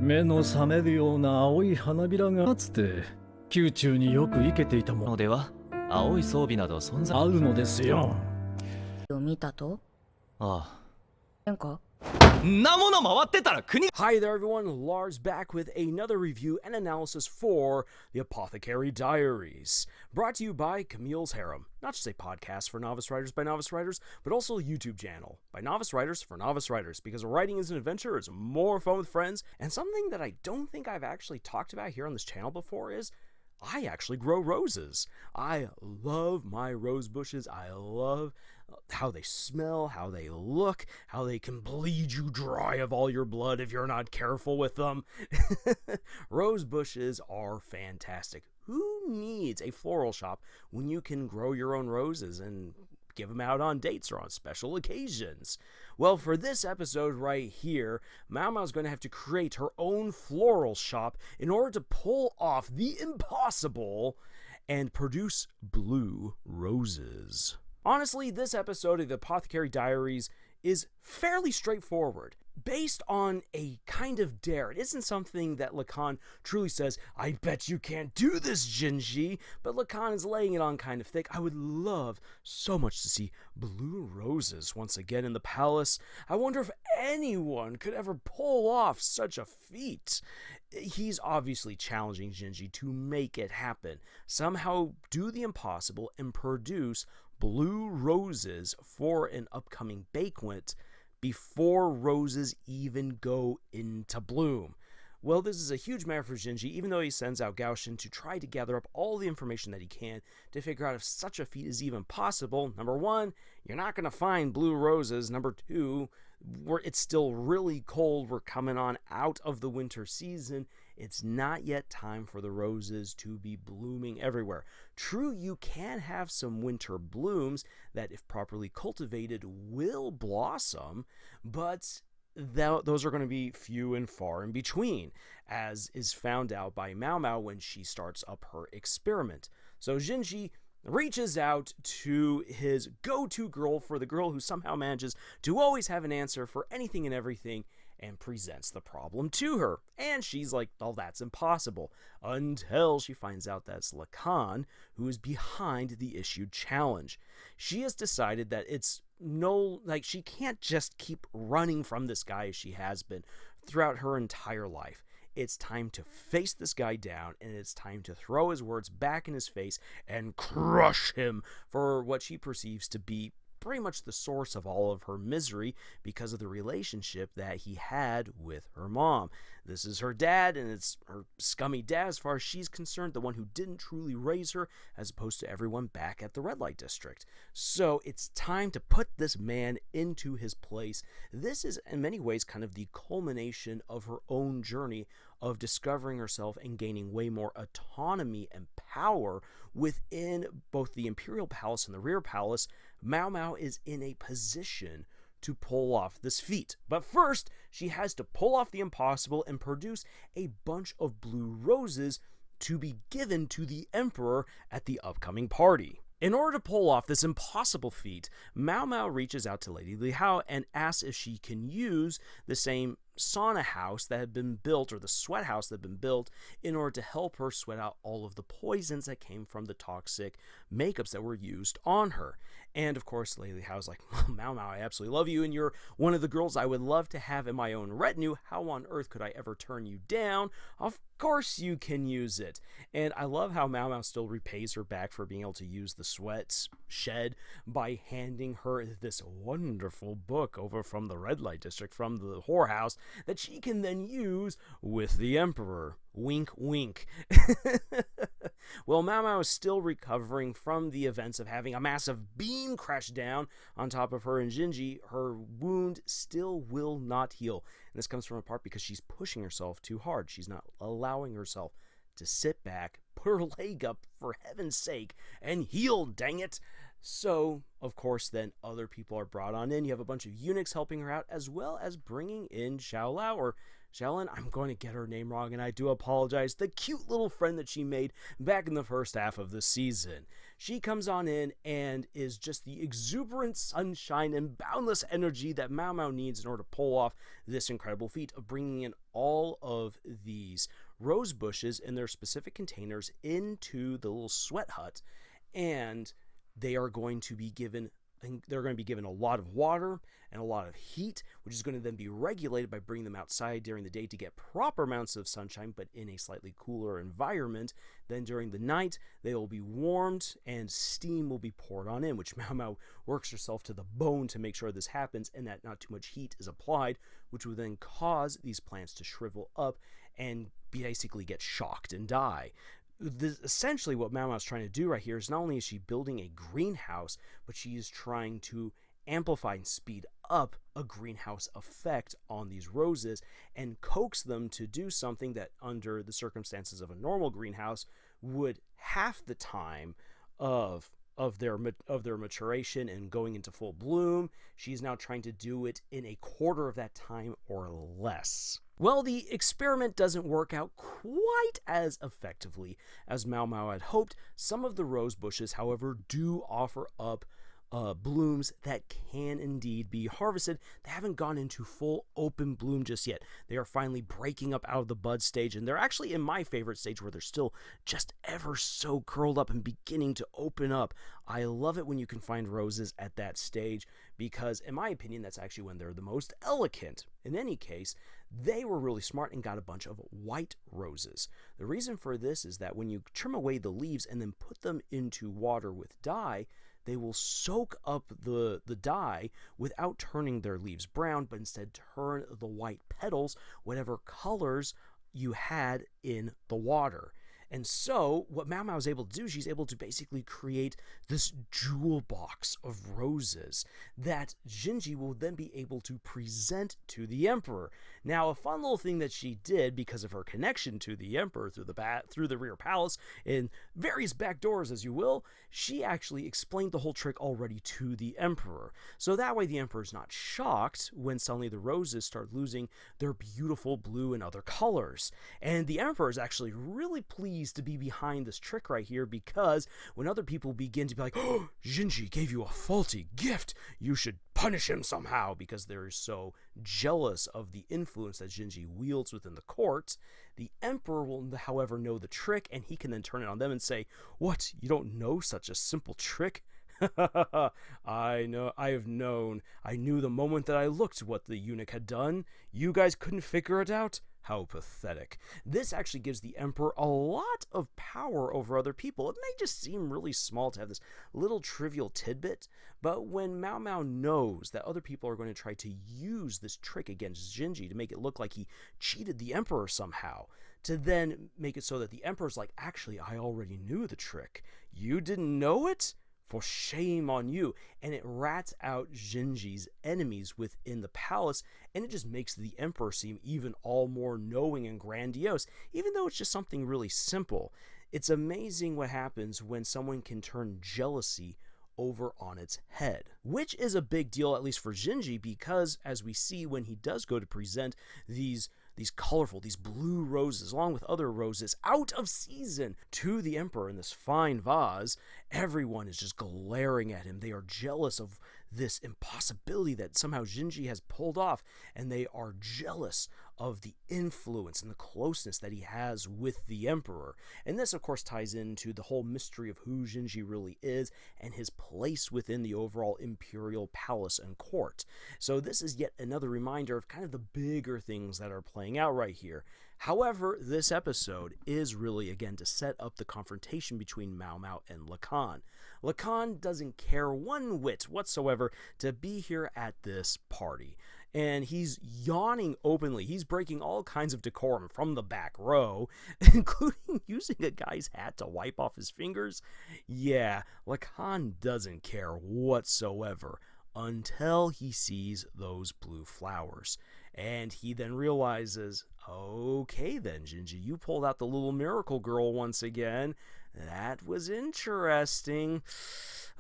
目の覚めるような青い花びらがかつて宮中によく生けていたものでは青い装備など存在あるのですよ。見たとあなんかなもの回ってたら国 Hi there everyone, Lars back with another review and analysis for the Apothecary Diaries, brought to you by Camille's Harem, not just a podcast for novice writers by novice writers, but also a YouTube channel by novice writers for novice writers, because writing is an adventure, it's more fun with friends, and something that I don't think I've actually talked about here on this channel before is I actually grow roses. I love my rose bushes. I love how they smell, how they look, how they can bleed you dry of all your blood if you're not careful with them. Rose bushes are fantastic. Who needs a floral shop when you can grow your own roses and give them out on dates or on special occasions? Well, for this episode right here, Maomao is going to have to create her own floral shop in order to pull off the impossible and produce blue roses. Honestly, this episode of the Apothecary Diaries is fairly straightforward, based on a kind of dare. It isn't something that Lakan truly says, I bet you can't do this, Jinji, but Lakan is laying it on kind of thick. I would love so much to see blue roses once again in the palace. I wonder if anyone could ever pull off such a feat. He's obviously challenging Jinji to make it happen, somehow do the impossible and produce blue roses for an upcoming banquet before roses even go into bloom. Well, this is a huge matter for Jinji, even though he sends out Gaoshin to try to gather up all the information that he can to figure out if such a feat is even possible. Number one, you're not going to find blue roses. Number two, it's still really cold. We're coming on out of the winter season. It's not yet time for the roses to be blooming everywhere. True, you can have some winter blooms that, if properly cultivated, will blossom, but those are going to be few and far in between, as is found out by Maomao when she starts up her experiment. So Jinji reaches out to his go-to girl, for the girl who somehow manages to always have an answer for anything and everything, and presents the problem to her. And she's like, oh, that's impossible. Until she finds out that's Lakan who is behind the issued challenge. She has decided that she can't just keep running from this guy as she has been throughout her entire life. It's time to face this guy down, and it's time to throw his words back in his face and crush him for what she perceives to be pretty much the source of all of her misery, because of the relationship that he had with her mom. This is her dad, and it's her scummy dad as far as she's concerned, the one who didn't truly raise her, as opposed to everyone back at the red light district. So it's time to put this man into his place. This is in many ways kind of the culmination of her own journey of discovering herself and gaining way more autonomy and power within both the Imperial Palace and the Rear Palace. Maomao is in a position to pull off this feat. But first, she has to pull off the impossible and produce a bunch of blue roses to be given to the Emperor at the upcoming party. In order to pull off this impossible feat, Maomao reaches out to Lady Li Hao and asks if she can use the same sauna house that had been built, or the sweat house that had been built, in order to help her sweat out all of the poisons that came from the toxic makeups that were used on her. And of course, Lady Li Hao's like, Maomao, I absolutely love you, and you're one of the girls I would love to have in my own retinue. How on earth could I ever turn you down? Of course you can use it. And I love how Maomao still repays her back for being able to use the sweat shed by handing her this wonderful book over from the red light district, from the whorehouse, that she can then use with the Emperor. Wink, wink. Well, Maomao is still recovering from the events of having a massive beam crash down on top of her and Jinji. Her wound still will not heal. And this comes from a part because she's pushing herself too hard. She's not allowing herself to sit back, put her leg up, for heaven's sake, and heal, dang it. So, of course, then other people are brought on in. You have a bunch of eunuchs helping her out, as well as bringing in Xiao Lao, or Xiaolin, I'm going to get her name wrong, and I do apologize, the cute little friend that she made back in the first half of the season. She comes on in and is just the exuberant sunshine and boundless energy that Maomao needs in order to pull off this incredible feat of bringing in all of these rose bushes in their specific containers into the little sweat hut, and they are going to be given a lot of water and a lot of heat, which is going to then be regulated by bringing them outside during the day to get proper amounts of sunshine, but in a slightly cooler environment. Then during the night, they will be warmed and steam will be poured on in, which Maomao works herself to the bone to make sure this happens and that not too much heat is applied, which will then cause these plants to shrivel up and basically get shocked and die. Essentially what Maomao is trying to do right here is not only is she building a greenhouse, but she is trying to amplify and speed up a greenhouse effect on these roses and coax them to do something that under the circumstances of a normal greenhouse would half the time of their maturation and going into full bloom. She's now trying to do it in a quarter of that time or less. Well, the experiment doesn't work out quite as effectively as Maomao had hoped. Some of the rose bushes, however, do offer up blooms that can indeed be harvested. They haven't gone into full open bloom just yet. They are finally breaking up out of the bud stage, and they're actually in my favorite stage where they're still just ever so curled up and beginning to open up. I love it when you can find roses at that stage because, in my opinion, that's actually when they're the most elegant. In any case, they were really smart and got a bunch of white roses. The reason for this is that when you trim away the leaves and then put them into water with dye, they will soak up the dye without turning their leaves brown, but instead turn the white petals whatever colors you had in the water. And so what Maomao is able to do, she's able to basically create this jewel box of roses that Jinji will then be able to present to the Emperor. Now, a fun little thing that she did because of her connection to the Emperor through the rear palace in various back doors, as you will, she actually explained the whole trick already to the Emperor. So that way the Emperor's not shocked when suddenly the roses start losing their beautiful blue and other colors. And the Emperor is actually really pleased to be behind this trick right here because when other people begin to be like, oh, Jinji gave you a faulty gift, you should punish him somehow, because they're so jealous of the influence that Jinji wields within the court, the Emperor will, however, know the trick, and he can then turn it on them and say, what, you don't know such a simple trick? I knew the moment that I looked what the eunuch had done. You guys couldn't figure it out? How pathetic. This actually gives the Emperor a lot of power over other people. It may just seem really small to have this little trivial tidbit, but when Maomao knows that other people are going to try to use this trick against Jinji to make it look like he cheated the Emperor somehow, to then make it so that the Emperor's like, actually, I already knew the trick. You didn't know it? For shame on you. And it rats out Jinji's enemies within the palace, and it just makes the Emperor seem even all more knowing and grandiose, even though it's just something really simple. It's amazing what happens when someone can turn jealousy over on its head, which is a big deal, at least for Jinji, because as we see when he does go to present these colorful, these blue roses, along with other roses, out of season to the Emperor in this fine vase, everyone is just glaring at him. They are jealous of this impossibility that somehow Jinji has pulled off, and they are jealous of the influence and the closeness that he has with the Emperor. And this, of course, ties into the whole mystery of who Jinji really is and his place within the overall imperial palace and court. So this is yet another reminder of kind of the bigger things that are playing out right here. However, this episode is really, again, to set up the confrontation between Maomao and Lakan. Lakan doesn't care one whit whatsoever to be here at this party, and he's yawning openly. He's breaking all kinds of decorum from the back row, including using a guy's hat to wipe off his fingers. Yeah, Lakan doesn't care whatsoever until he sees those blue flowers. And he then realizes, okay then, Jinji, you pulled out the little miracle girl once again. That was interesting.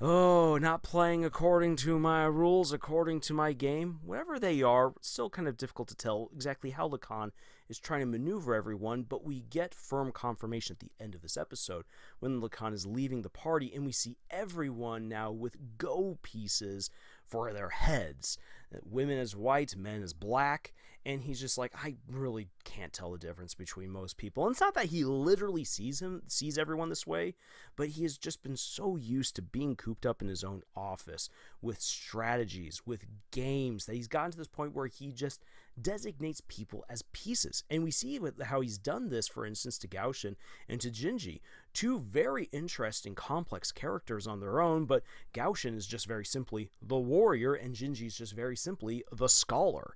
Oh, not playing according to my rules, according to my game. Whatever they are, it's still kind of difficult to tell exactly how Lakan is trying to maneuver everyone, but we get firm confirmation at the end of this episode when Lakan is leaving the party, and we see everyone now with go pieces for their heads. Women as white, men as black, and he's just like, I really can't tell the difference between most people. And it's not that he literally sees everyone this way, but he has just been so used to being cooped up in his own office with strategies, with games, that he's gotten to this point where he just designates people as pieces. And we see how he's done this, for instance, to Gaoshin and to Jinji, two very interesting, complex characters on their own, but Gaoshin is just very simply the warrior, and Jinji is just very simply the scholar.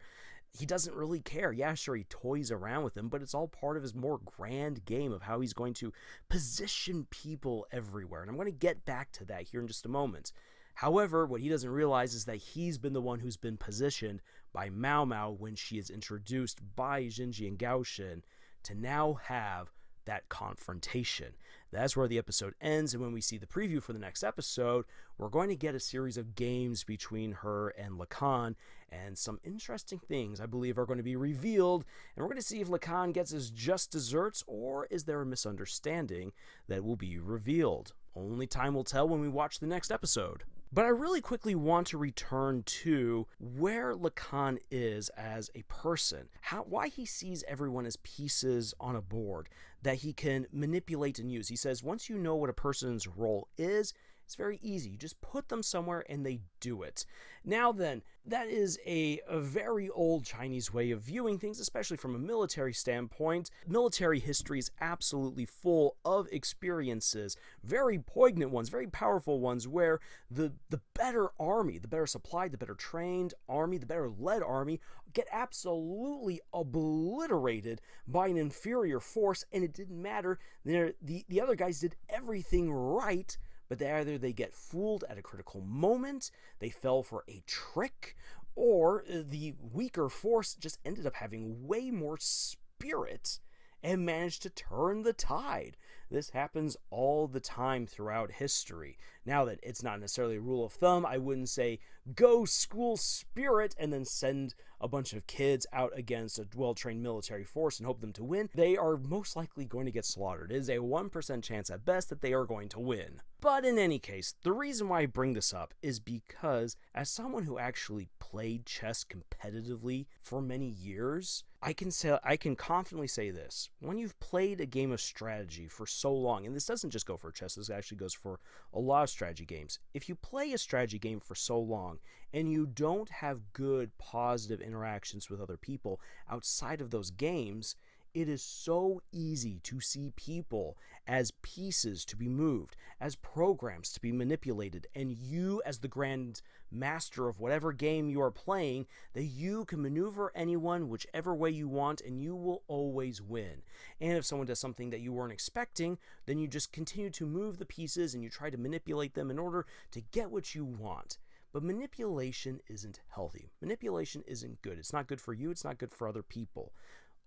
He doesn't really care. Yeah, sure, he toys around with him, but it's all part of his more grand game of how he's going to position people everywhere. And I'm going to get back to that here in just a moment. However, what he doesn't realize is that he's been the one who's been positioned by Maomao when she is introduced by Jinji and Gaoshin to now have that confrontation. That's where the episode ends, and when we see the preview for the next episode, we're going to get a series of games between her and Lakan, and some interesting things, I believe, are going to be revealed, and we're going to see if Lakan gets his just desserts, or is there a misunderstanding that will be revealed. Only time will tell when we watch the next episode. But I really quickly want to return to where Lakan is as a person, why he sees everyone as pieces on a board that he can manipulate and use. He says once you know what a person's role is, it's very easy. You just put them somewhere and they do it. Now then, that is a very old Chinese way of viewing things, especially from a military standpoint. Military history is absolutely full of experiences, very poignant ones, very powerful ones, where the better army, the better supplied, the better trained army, the better led army get absolutely obliterated by an inferior force, and it didn't matter. The other guys did everything right, but either they get fooled at a critical moment, they fell for a trick, or the weaker force just ended up having way more spirit and managed to turn the tide. This happens all the time throughout history. Now that it's not necessarily a rule of thumb, I wouldn't say go school spirit and then send a bunch of kids out against a well-trained military force and hope them to win. They are most likely going to get slaughtered. It is a 1% chance at best that they are going to win. But in any case, the reason why I bring this up is because as someone who actually played chess competitively for many years, I can confidently say this. When you've played a game of strategy for so long, and this doesn't just go for chess, this actually goes for a lot of strategy games. If you play a strategy game for so long and you don't have good, positive interactions with other people outside of those games, it is so easy to see people as pieces to be moved, as programs to be manipulated, and you as the grand master of whatever game you are playing, that you can maneuver anyone whichever way you want and you will always win. And if someone does something that you weren't expecting, then you just continue to move the pieces and you try to manipulate them in order to get what you want. But manipulation isn't healthy. Manipulation isn't good. It's not good for you. It's not good for other people.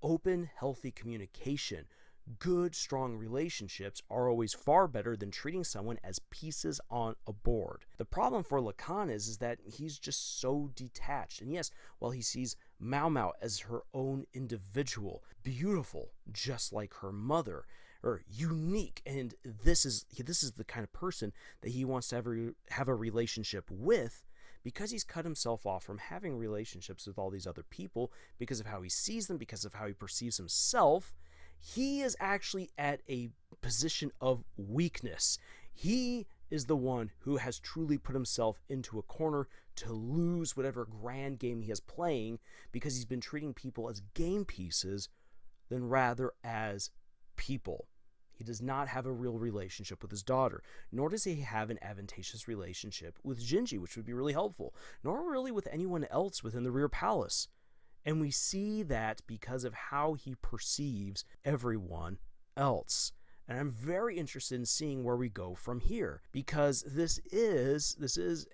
Open, healthy communication, good, strong relationships are always far better than treating someone as pieces on a board. The problem for Lakan is that he's just so detached. And yes, while he sees Maomao as her own individual, beautiful, just like her mother, or unique, and this is the kind of person that he wants to have a relationship with, because he's cut himself off from having relationships with all these other people because of how he sees them, because of how he perceives himself, he is actually at a position of weakness. He is the one who has truly put himself into a corner to lose whatever grand game he is playing, because he's been treating people as game pieces than rather as people. He does not have a real relationship with his daughter, nor does he have an advantageous relationship with Jinji, which would be really helpful, nor really with anyone else within the rear palace. And we see that because of how he perceives everyone else. And I'm very interested in seeing where we go from here, because this is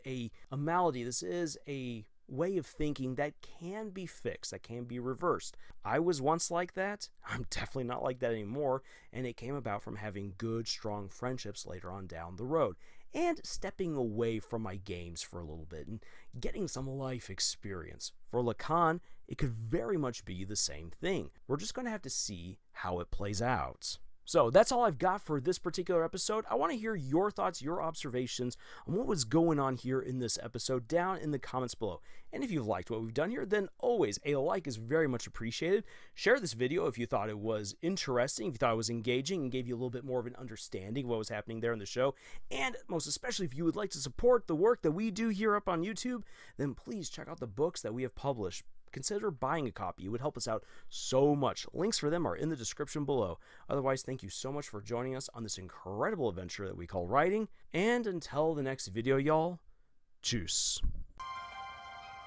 a malady, this is a way of thinking that can be fixed, that can be reversed. I was once like that. I'm definitely not like that anymore, and it came about from having good, strong friendships later on down the road, and stepping away from my games for a little bit and getting some life experience. For Lakan, it could very much be the same thing. We're just going to have to see how it plays out. So that's all I've got for this particular episode. I want to hear your thoughts, your observations on what was going on here in this episode down in the comments below. And if you've liked what we've done here, then always a like is very much appreciated. Share this video if you thought it was interesting, if you thought it was engaging and gave you a little bit more of an understanding of what was happening there in the show. And most especially if you would like to support the work that we do here up on YouTube, then please check out the books that we have published. Consider buying a copy. It would help us out so much. Links for them are in the description below. Otherwise, thank you so much for joining us on this incredible adventure that we call writing. And until the next video, y'all, tschüss.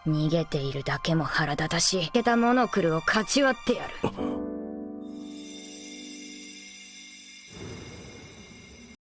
逃げているだけも腹立たしい。けたモノクルを勝ち割ってやる。